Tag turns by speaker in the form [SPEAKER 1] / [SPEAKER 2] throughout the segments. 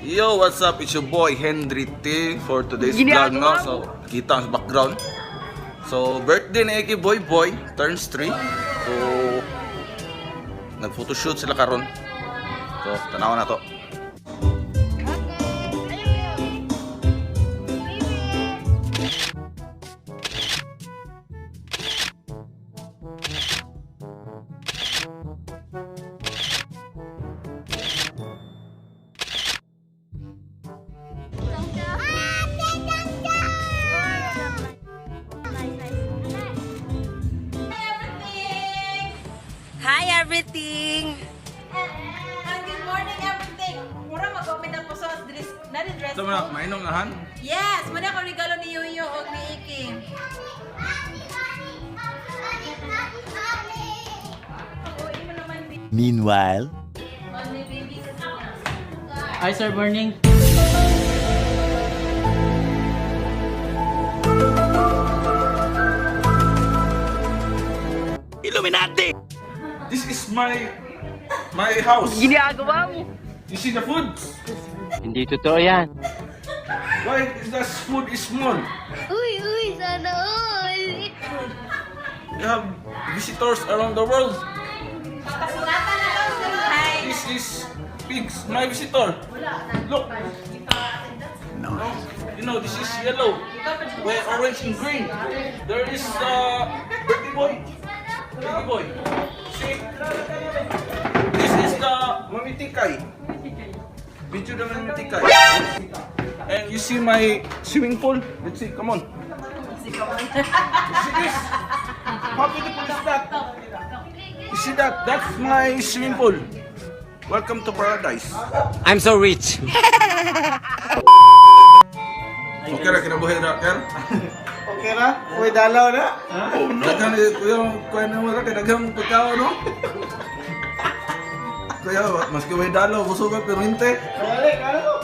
[SPEAKER 1] Yo, what's up? It's your boy Henry T for today's vlog, no? So, kita ang background. So, birthday ni Ekke Boy turns 3. So, nag-photoshoot sila karon. So, tanawan na to.
[SPEAKER 2] Hi everything!
[SPEAKER 3] Good morning everything! Mura mag-open na po sa dress
[SPEAKER 1] Ito mo na, mainom na han?
[SPEAKER 3] Yes! Muna ko regalo ni Yuyo o ni Ekke.
[SPEAKER 4] Meanwhile,
[SPEAKER 5] Hi, sir. Morning.
[SPEAKER 4] Illuminati!
[SPEAKER 1] This is my house.
[SPEAKER 2] Ginagawa mo!
[SPEAKER 1] You see the food?
[SPEAKER 5] Hindi totoo yan.
[SPEAKER 1] Why is the food is small?
[SPEAKER 6] Uy, sana all!
[SPEAKER 1] You have visitors around the world.
[SPEAKER 3] Kasulatan na lang sila. Hi!
[SPEAKER 1] This is pigs, my visitor. Look. No. You know, this is yellow, where orange and green. There is birthday boy. Birthday boy. See? This is the mamitikay. Video the mamitikay. And you see my swimming pool? Let's see, come on. See this? How beautiful is that? You see that? That's my swimming pool. Welcome to paradise.
[SPEAKER 5] I'm so rich.
[SPEAKER 1] Okay na, kinabuhay na, Ker?
[SPEAKER 7] Okay na? Uy, dalaw na?
[SPEAKER 1] Oh, no. Kuya na mo na, kinagang pagkao, no? Kuya, maski may dalaw, busugan, pero hindi.
[SPEAKER 7] Balik, ano?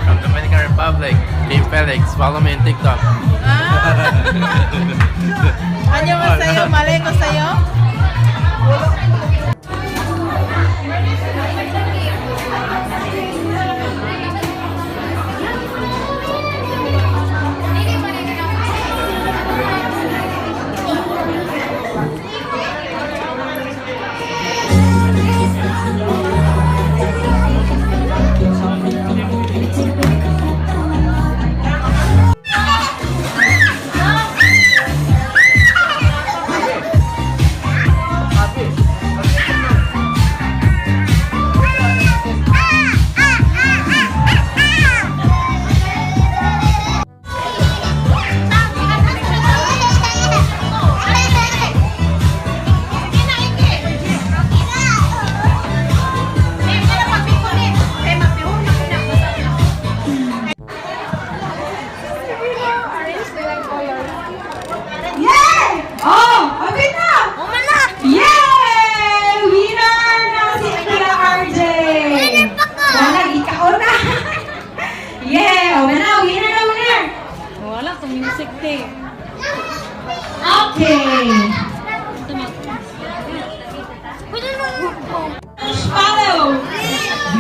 [SPEAKER 5] From Dominican Republic, Team Felix. Follow me on TikTok.
[SPEAKER 3] Ano mo sa'yo? Malay ko sa'yo?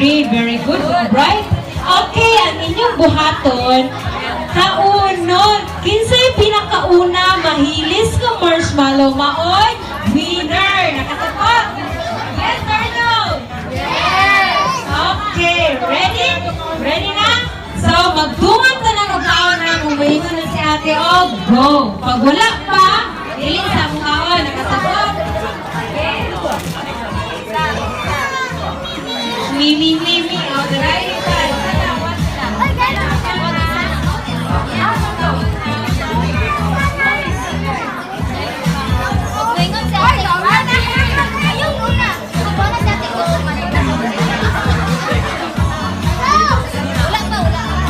[SPEAKER 3] grade. Very good. Right? Okay, ang inyong buhaton. Kaunon. Kinsay pinakauna mahilis ka marshmallow maoy? Winner. Nakatapos? Yes or no? Yes! Okay, ready? Ready na? So, magtungan ka na magkaon na umayin na si ate o go. Pag wala pa, iling sa mukhaon. Nakatapos? Mimi. Oh, the right side.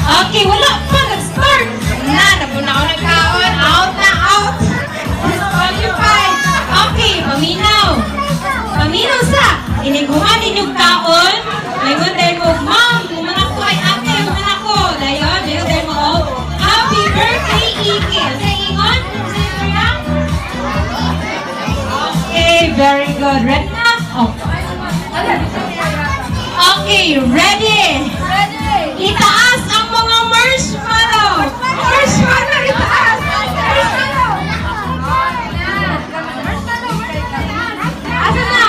[SPEAKER 3] Okay, wala pa. Nag-start. Napuna ako nagkaon. Out na out. Disqualified. Okay, paminaw. Paminaw sa. Iniguman ninyong kaon. Ngayon dahil mo, ma'am, umanak ko ay ate, umanak ko. Dayon dahil mo, oh, happy birthday, Ike. Sa ingon? Okay, very good. Ready na? Oh. Okay, ready? Itaas ang mga marshmallow! Marshmallow, itaas! Marshmallow! Asa na?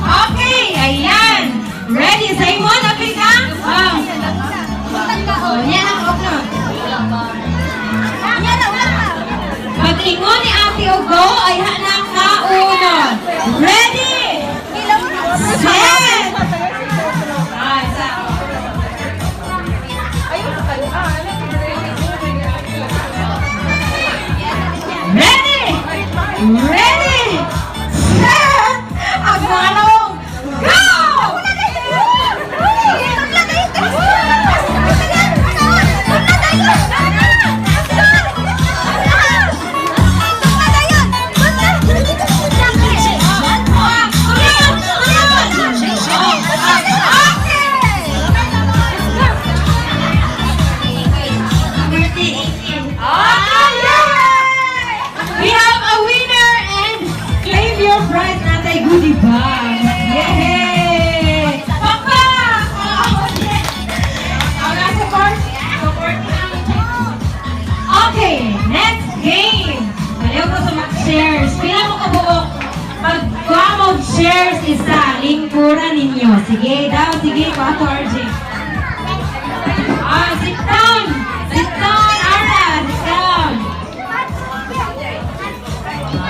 [SPEAKER 3] Okay, ayan! Ready? Simon, apil ka? Oh, yan ang okno. Pag-ingon ni Ate Ugo, ay hanak ka unod. Ready? Set! Ready? Ready? Set! Agmanong! Go! We have a winner and claim your prize natay goodie bag. Yay! Papa! Okay, next game. Baliw ko sa mag-shares. Pila mo kabuok. Pagka mag-shares isa, lingkuran ninyo. Sige daw, sige. Pato, RJ. Sit down. Sit down, Ara. Sit down.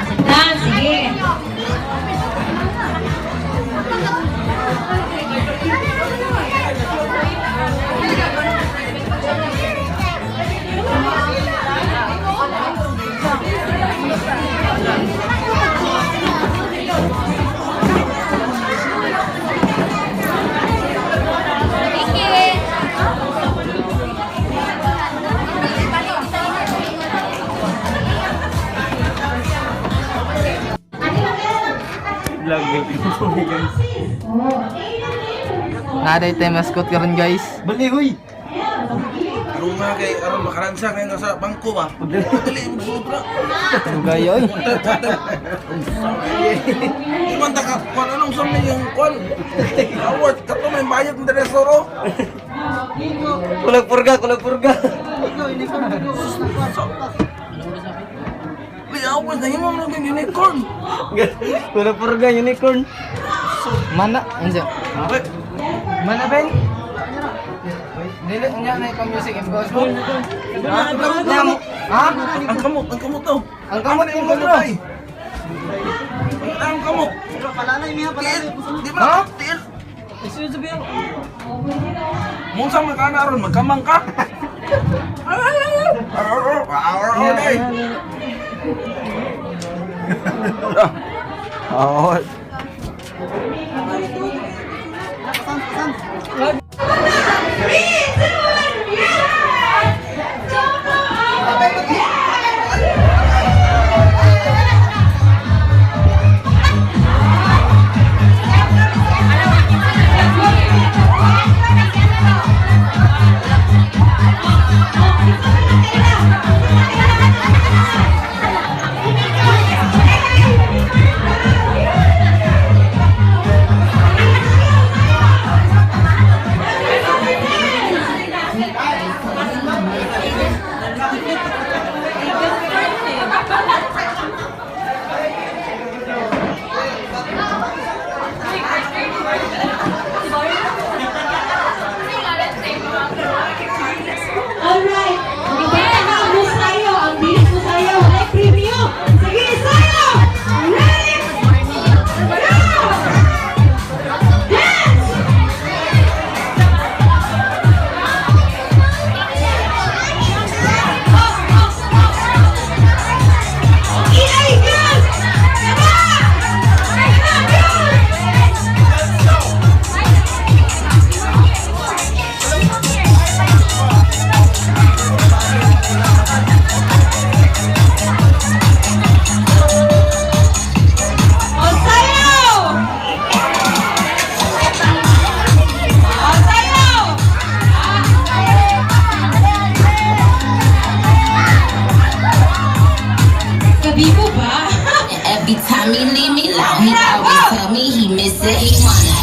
[SPEAKER 3] Sit down, sige.
[SPEAKER 5] Naday tayo mascot ka rin guys.
[SPEAKER 7] Bali, huy!
[SPEAKER 1] Ano nga kay aron makaransa ngayon sa bangko ba? Dali mo sobra.
[SPEAKER 5] Ang gaya oy.
[SPEAKER 1] Iman ta ka kwan anong samin yung kwan? Award kato may bayad ng resoro.
[SPEAKER 7] Kulag purga.
[SPEAKER 1] May award na imo ng unicorn.
[SPEAKER 7] Kulag purga, unicorn.
[SPEAKER 5] Mana? Andiyan.
[SPEAKER 1] Wait,
[SPEAKER 5] Mana Ben? Dili niya na ipang music and gospel. Ha?
[SPEAKER 1] ang kamot daw.
[SPEAKER 5] Ang kamot
[SPEAKER 1] yung
[SPEAKER 5] yung bro.
[SPEAKER 1] Ang kamot. Tiil, di ba?
[SPEAKER 5] Ha?
[SPEAKER 1] Tiil. Munsang magkana ron, magkamang ka.
[SPEAKER 5] Oo.
[SPEAKER 4] it loud. He always tell me he miss it, he wanna.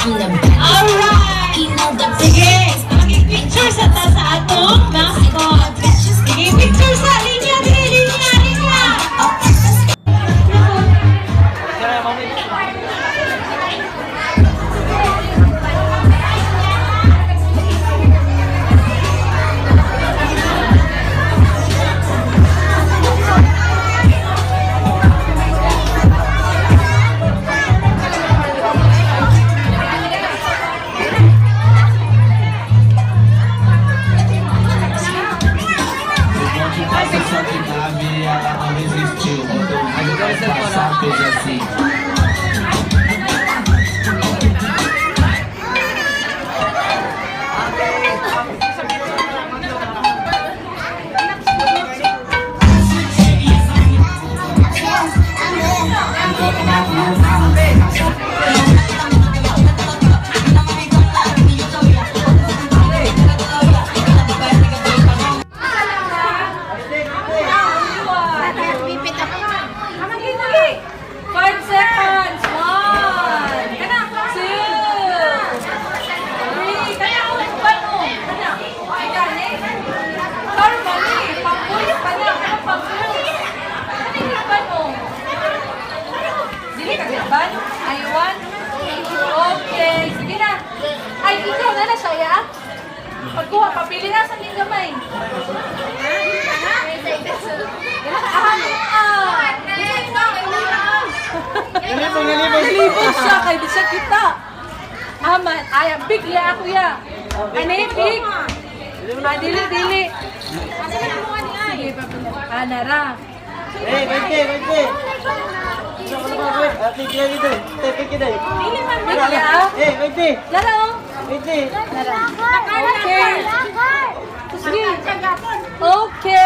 [SPEAKER 3] Alright! Sige, picture sa ta sa atong mascot. Sige, picture sa linya, linya.
[SPEAKER 8] Okay, sige na. Ay, ikaw na siya. Pagkuha, papili na sa aking gamay. Nalibog siya, kay di siya kita. Aman, ay, bigla ako ya. Ano yung big? Dili. Sige, papili. Nara.
[SPEAKER 7] Wait. Picture dito. Picture dito.
[SPEAKER 8] Dili man bigla.
[SPEAKER 7] Wait.
[SPEAKER 8] Lara, oh.
[SPEAKER 7] Wait.
[SPEAKER 8] Okay. Sige. Okay.